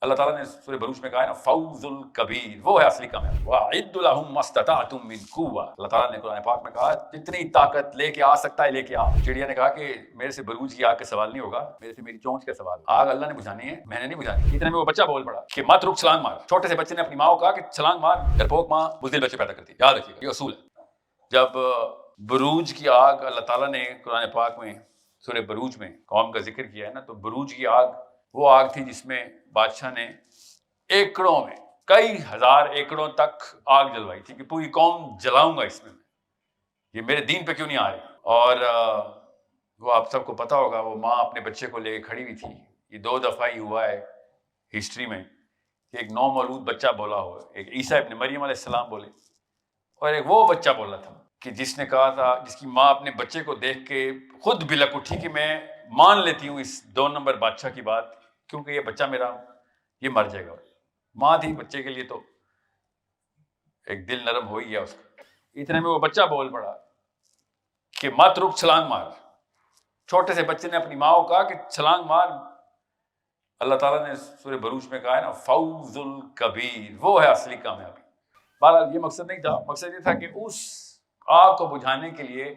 اللہ تعالیٰ نے سورہ بروج میں کہا ہے نا فوز الکبیر، وہ ہے اصلی کامیاب۔ وَأَعِدُّ لَهُم مَّا اسْتَطَعْتُم مِّن قُوَّةٍ، اللہ تعالیٰ نے قرآن پاک میں کہا جتنی طاقت لے کے آ سکتا ہے لے کے آ۔ چڑیا نے کہا کہ میرے سے بروج کی آگ کا سوال نہیں ہوگا، میرے سے میری چونچ کا سوال ہوگا۔ آگ اللہ نے بجھانی ہے، میں نے نہیں بجھانی۔ اتنے میں وہ بچہ بول پڑا کہ مت رک، چھلانگ مار۔ چھوٹے سے بچے نے اپنی ماں کو کہا کہ چھلانگ مار، ڈرپوک ماں بزدل بچے پیدا کرتی ہے، یاد رکھیے یہ اصول ہے۔ جب بروج کی آگ اللہ تعالیٰ نے قرآن پاک میں سورہ بروج میں قوم کا ذکر کیا ہے نا، تو بروج کی آگ وہ آگ تھی جس میں بادشاہ نے ایکڑوں میں کئی ہزار ایکڑوں تک آگ جلوائی تھی کہ پوری قوم جلاؤں گا اس میں، یہ میرے دین پہ کیوں نہیں آ رہی۔ اور وہ آپ سب کو پتا ہوگا، وہ ماں اپنے بچے کو لے کے کھڑی ہوئی تھی۔ یہ 2 دفعہ ہی ہوا ہے ہسٹری میں کہ ایک نومولود بچہ بولا ہو، ایک عیسیٰ ابن مریم علیہ السلام بولے، اور ایک وہ بچہ بولا تھا کہ جس نے کہا تھا، جس کی ماں اپنے بچے کو دیکھ کے خود بلک اٹھی کہ میں مان لیتی ہوں اس 2 نمبر بادشاہ کی بات، کیونکہ یہ بچہ میرا یہ مر جائے گا۔ ماں تھی بچے کے لیے تو ایک دل نرم ہو ہی گیا اس کا۔ اتنے میں وہ بچہ بول پڑا کہ مت رک، چھلانگ مار۔ چھوٹے سے بچے نے اپنی ماں کو کہا کہ چھلانگ مار۔ اللہ تعالیٰ نے سورہ بروج میں کہا ہے نا فوز الکبیر، وہ ہے اصلی کامیابی۔ بہرحال یہ مقصد نہیں تھا، مقصد یہ تھا کہ اس آگ کو بجھانے کے لیے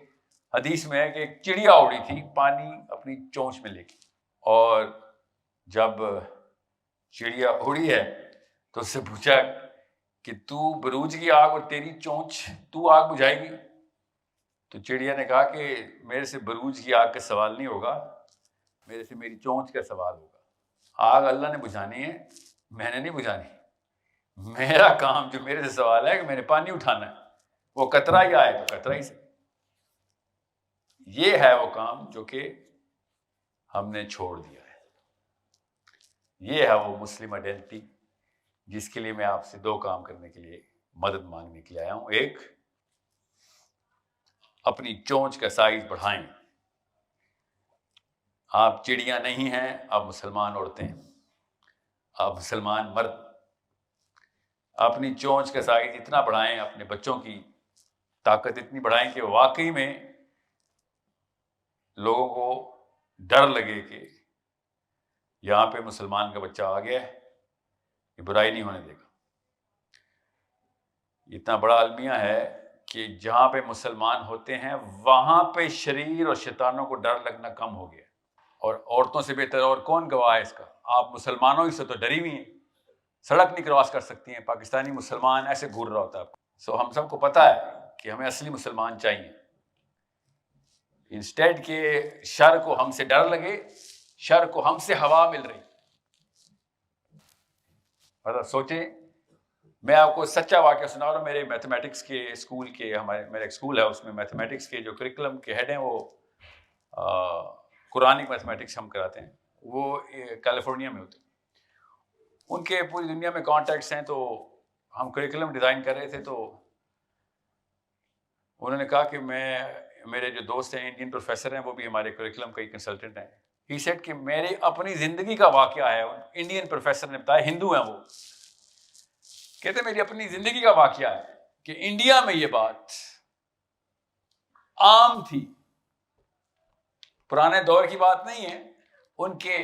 حدیث میں ہے کہ ایک چڑیا اڑی تھی پانی اپنی چونچ میں لے کے، اور جب چڑیا اڑی ہے تو اس سے پوچھا کہ تو بروج کی آگ اور تیری چونچ، تو آگ بجھائے گی؟ تو چڑیا نے کہا کہ میرے سے بروج کی آگ کا سوال نہیں ہوگا، میرے سے میری چونچ کا سوال ہوگا۔ آگ اللہ نے بجھانی ہے، میں نے نہیں بجھانی۔ میرا کام جو میرے سے سوال ہے کہ میں نے پانی اٹھانا ہے، وہ قطرہ ہی آئے تو قطرہ ہی سے۔ یہ ہے وہ کام جو کہ ہم نے چھوڑ دیا ہے۔ یہ ہے وہ مسلم آئیڈینٹی جس کے لیے میں آپ سے 2 کام کرنے کے لیے مدد مانگنے کے لیے آیا ہوں۔ ایک، اپنی چونچ کا سائز بڑھائیں۔ آپ چڑیاں نہیں ہیں، آپ مسلمان عورتیں ہیں، آپ مسلمان مرد، اپنی چونچ کا سائز اتنا بڑھائیں، اپنے بچوں کی طاقت اتنی بڑھائیں کہ واقعی میں لوگوں کو ڈر لگے کہ یہاں پہ مسلمان کا بچہ آ گیا ہے، یہ برائی نہیں ہونے دے گا۔ اتنا بڑا المیہ ہے کہ جہاں پہ مسلمان ہوتے ہیں وہاں پہ شریر اور شیطانوں کو ڈر لگنا کم ہو گیا، اور عورتوں سے بہتر اور کون گواہ ہے اس کا؟ آپ مسلمانوں ہی سے تو ڈری ہوئی ہیں، سڑک نہیں کراس کر سکتی ہیں، پاکستانی مسلمان ایسے گھور رہا ہوتا ہے۔ سو ہم سب کو پتہ ہے کہ ہمیں اصلی مسلمان چاہیے، انسٹیڈ کہ شر کو ہم سے ڈر لگے، شر کو ہم سے ہوا مل رہی۔ مطلب سوچیں، میں آپ کو سچا واقعہ سنا رہا ہوں۔ میرے میتھمیٹکس کے اسکول کے، میرا ایک اسکول ہے، اس میں میتھمیٹکس کے جو کریکولم کے ہیڈ ہیں وہ قرآنک میتھمیٹکس ہم کراتے ہیں، وہ کیلیفورنیا میں ہوتے ہیں۔ ان کے پوری دنیا میں کانٹیکٹس ہیں، تو ہم کریکولم ڈیزائن کر رہے تھے، تو انہوں نے کہا کہ میرے جو دوست ہیں انڈین پروفیسر ہیں، وہ بھی ہمارے کریکولم کا ہی کنسلٹنٹ ہیں۔ ہی سیڈ کہ میری اپنی زندگی کا واقعہ ہے، انڈین پروفیسر نے بتایا، ہندو ہیں وہ، کہتے میری اپنی زندگی کا واقعہ ہے کہ انڈیا میں یہ بات عام تھی، پرانے دور کی بات نہیں ہے، ان کے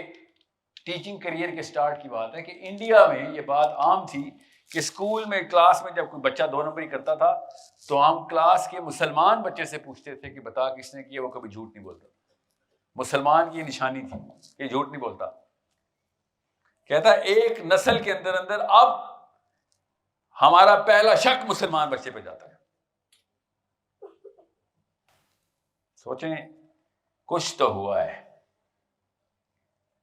ٹیچنگ کریئر کے سٹارٹ کی بات ہے کہ انڈیا میں یہ بات عام تھی کہ اسکول میں کلاس میں جب کوئی بچہ 2 نمبری کرتا تھا تو ہم کلاس کے مسلمان بچے سے پوچھتے تھے کہ بتا کس نے کیا، وہ کبھی جھوٹ نہیں بولتا۔ مسلمان کی نشانی تھی کہ جھوٹ نہیں بولتا۔ کہتا ایک نسل کے اندر اب ہمارا پہلا شک مسلمان بچے پہ جاتا ہے۔ سوچیں، کچھ تو ہوا ہے۔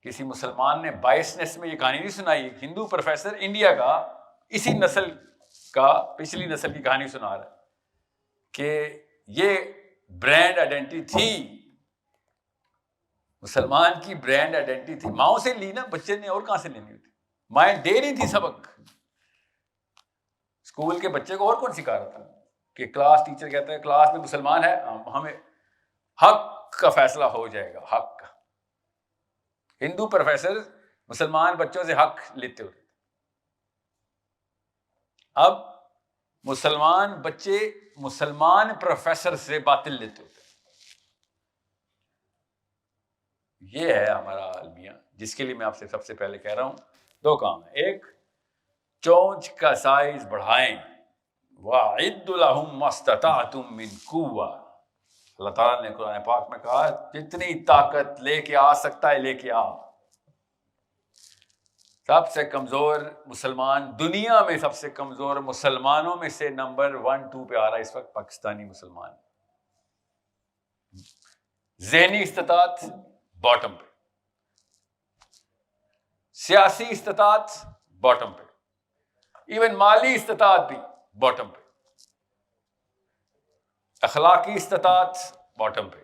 کسی مسلمان نے بائسنس میں یہ کہانی نہیں سنائی، ہندو پروفیسر انڈیا کا اسی نسل کا، پچھلی نسل کی کہانی سنا رہا ہے کہ یہ برانڈ آئیڈینٹی تھی، مسلمان کی برانڈ آئیڈینٹی تھی۔ ماؤں سے لی نا بچے نے، اور کہاں سے لینی ہوتی؟ مائیں دے رہی تھی سبق۔ اسکول کے بچے کو اور کون سکھا رہا تھا کہ کلاس ٹیچر کہتا ہے کلاس میں مسلمان ہے، ہمیں حق کا فیصلہ ہو جائے گا، حق کا۔ ہندو پروفیسر مسلمان بچوں سے حق لیتے ہوتے، اب مسلمان بچے مسلمان پروفیسر سے باطل لیتے ہوتے۔ یہ ہے ہمارا المیہ، جس کے لیے میں آپ سے سب سے پہلے کہہ رہا ہوں دو کام ہیں، ایک چونچ کا سائز بڑھائیں، وَأَعِدُّ لَهُم مَّا اسْتَطَعْتُم مِّن قُوَّةٍ، اللہ تعالیٰ نے قرآن پاک میں کہا جتنی طاقت لے کے آ سکتا ہے لے کے آ۔ سب سے کمزور مسلمان دنیا میں، سب سے کمزور مسلمانوں میں سے نمبر 1 2 پہ آ رہا ہے اس وقت پاکستانی مسلمان۔ ذہنی استطاعت باٹم پہ، سیاسی استطاعت باٹم پہ، ایون مالی استطاعت بھی باٹم پہ، اخلاقی استطاعت باٹم پہ،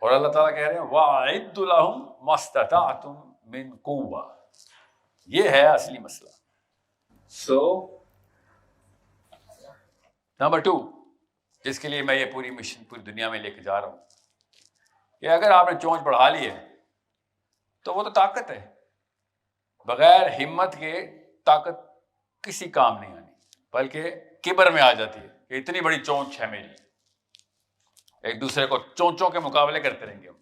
اور اللہ تعالیٰ کہہ رہے ہیں وَأَعِدُّ لَهُم مَّا اسْتَطَعْتُم مِّن قُوَّةٍ۔ یہ ہے اصلی مسئلہ۔ سو نمبر 2 جس کے لیے میں یہ پوری مشن پوری دنیا میں لے کے جا رہا ہوں کہ اگر آپ نے چونچ بڑھا لی ہے تو وہ تو طاقت ہے، بغیر ہمت کے طاقت کسی کام نہیں آنی، بلکہ کبر میں آ جاتی ہے کہ اتنی بڑی چونچ ہے میری، ایک دوسرے کو چونچوں کے مقابلے کرتے رہیں گے ہم،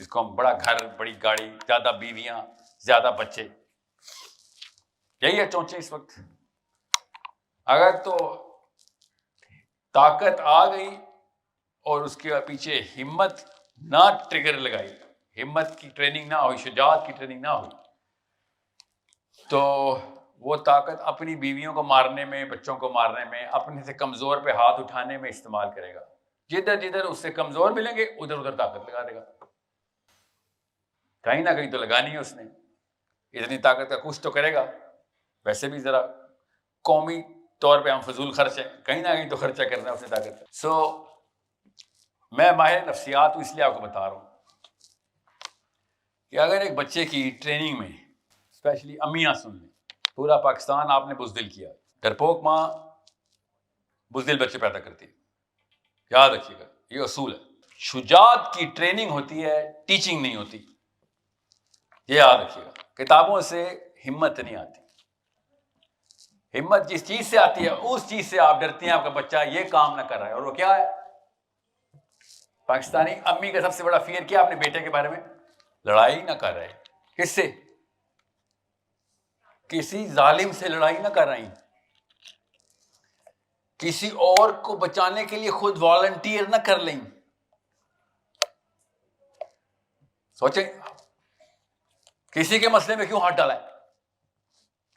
جس کو ہم بڑا گھر، بڑی گاڑی، زیادہ بیویاں، زیادہ بچے، یہی ہے چونچیں اس وقت۔ اگر تو طاقت آ گئی اور اس کے پیچھے ہمت نہ ٹریگر لگائی، ہمت کی ٹریننگ نہ ہوئی، شجاعت کی ٹریننگ نہ ہوئی، تو وہ طاقت اپنی بیویوں کو مارنے میں، بچوں کو مارنے میں، اپنے سے کمزور پہ ہاتھ اٹھانے میں استعمال کرے گا۔ جدھر جدھر اس سے کمزور ملیں گے ادھر ادھر طاقت لگا دے گا، کہیں نہ کہیں تو لگانی ہے اس نے، اتنی طاقت کا کچھ تو کرے گا۔ ویسے بھی ذرا قومی طور پہ ہم فضول خرچ ہیں، کہیں نہ کہیں تو خرچہ کرنا ہے اس نے طاقت۔ سو میں ماہر نفسیات ہوں، اس لیے آپ کو بتا رہا ہوں کہ اگر ایک بچے کی ٹریننگ میں، اسپیشلی امیاں سن لیں، پورا پاکستان آپ نے بزدل کیا، ڈرپوک ماں بزدل بچے پیدا کرتی ہے، یاد رکھیے گا یہ اصول ہے۔ شجاعت کی ٹریننگ ہوتی ہے، ٹیچنگ نہیں ہوتی، یہ یاد رکھیے گا۔ کتابوں سے ہمت نہیں آتی، ہمت جس چیز سے آتی ہے اس چیز سے آپ ڈرتے ہیں آپ کا بچہ یہ کام نہ کر رہا ہے، اور وہ کیا ہے؟ پاکستانی امی کا سب سے بڑا فیئر کیا؟ اپنے بیٹے کے بارے میں لڑائی نہ کر رہے، کس سے؟ کسی ظالم سے لڑائی نہ کر رہی، کسی اور کو بچانے کے لیے خود والنٹیئر نہ کر لیں۔ سوچیں کسی کے مسئلے میں کیوں ہاتھ ڈالا ہے؟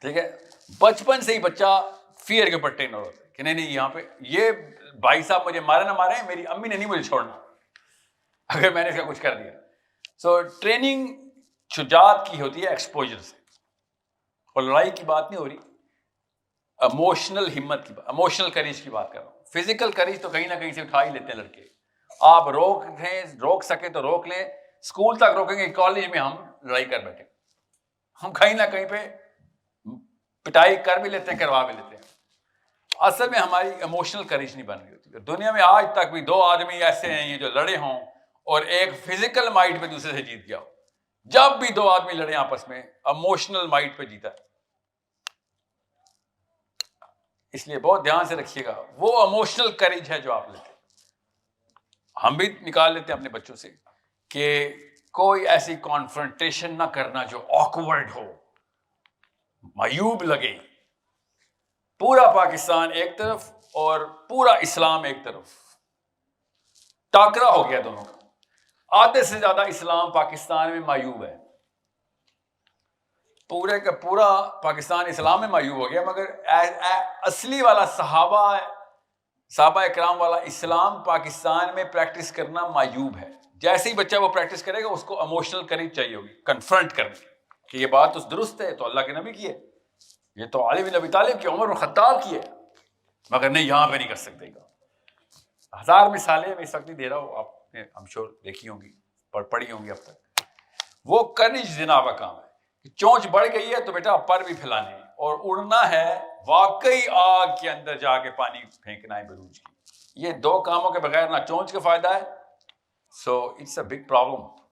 ٹھیک ہے، بچپن سے ہی بچہ فیئر کے اوپر ٹرین ہوتا ہے کہ نہیں یہاں پہ یہ بھائی صاحب مجھے مارے نہ مارے، میری امی نے نہیں مجھے چھوڑنا اگر میں نے اس کا کچھ کر دیا۔ سو ٹریننگ شجاعت کی ہوتی ہے ایکسپوجر سے، اور لڑائی کی بات نہیں ہو رہی، ایموشنل ہمت کی بات، ایموشنل کریج کی بات کر رہا ہوں۔ فزیکل کریج تو کہیں نہ کہیں سے اٹھا ہی لیتے ہیں لڑکے، آپ روک سکے تو روک لیں، اسکول تک روکیں گے، کالج میں ہم لڑائی کر بیٹھے، ہم کہیں نہ کہیں پہ پٹائی کر بھی لیتے ہیں، کروا بھی لیتے ہیں۔ اصل میں ہماری ایموشنل کریج نہیں بن رہی ہوتی۔ دنیا میں آج تک بھی 2 آدمی ایسے ہیں جو لڑے ہوں اور ایک فزیکل مائٹ پہ دوسرے سے جیت گیا ہو۔ جب بھی 2 آدمی لڑے آپس میں، ایموشنل مائٹ پہ جیتا ہے۔ اس لیے بہت دھیان سے رکھیے گا، وہ ایموشنل کریج ہے جو آپ لیتے ہیں۔ ہم بھی نکال لیتے ہیں اپنے بچوں سے کہ کوئی ایسی کانفرنٹیشن نہ کرنا جو آکورڈ ہو، معیوب لگے۔ پورا پاکستان ایک طرف اور پورا اسلام ایک طرف، ٹاکرا ہو گیا دونوں کا۔ آدھے سے زیادہ اسلام پاکستان میں معیوب ہے، پورے کا پورا پاکستان اسلام میں معیوب ہو گیا، مگر اصلی والا صحابہ اکرام والا اسلام پاکستان میں پریکٹس کرنا معیوب ہے۔ جیسے ہی بچہ وہ پریکٹس کرے گا اس کو ایموشنل کریج چاہیے ہوگی، کنفرنٹ کرنے کہ یہ بات تو درست ہے، تو اللہ کے نبی کی ہے، یہ تو علی بن ابی طالب کی، عمر بن خطاب کی ہے، مگر نہیں یہاں پہ نہیں کر سکتے گا۔ 1000 مثالیں میں اس وقت نہیں دے رہا ہوں، آپ نے ہم شور دیکھی ہوں گی، پڑھی ہوں گی اب تک۔ وہ کرج جناب کا کام ہے کہ چونچ بڑھ گئی ہے تو بیٹا پر بھی پھیلانے ہیں اور اڑنا ہے، واقعی آگ کے اندر جا کے پانی پھینکنا ہے بروج کی۔ یہ 2 کاموں کے بغیر نہ چونچ کا فائدہ ہے، so it's a big problem.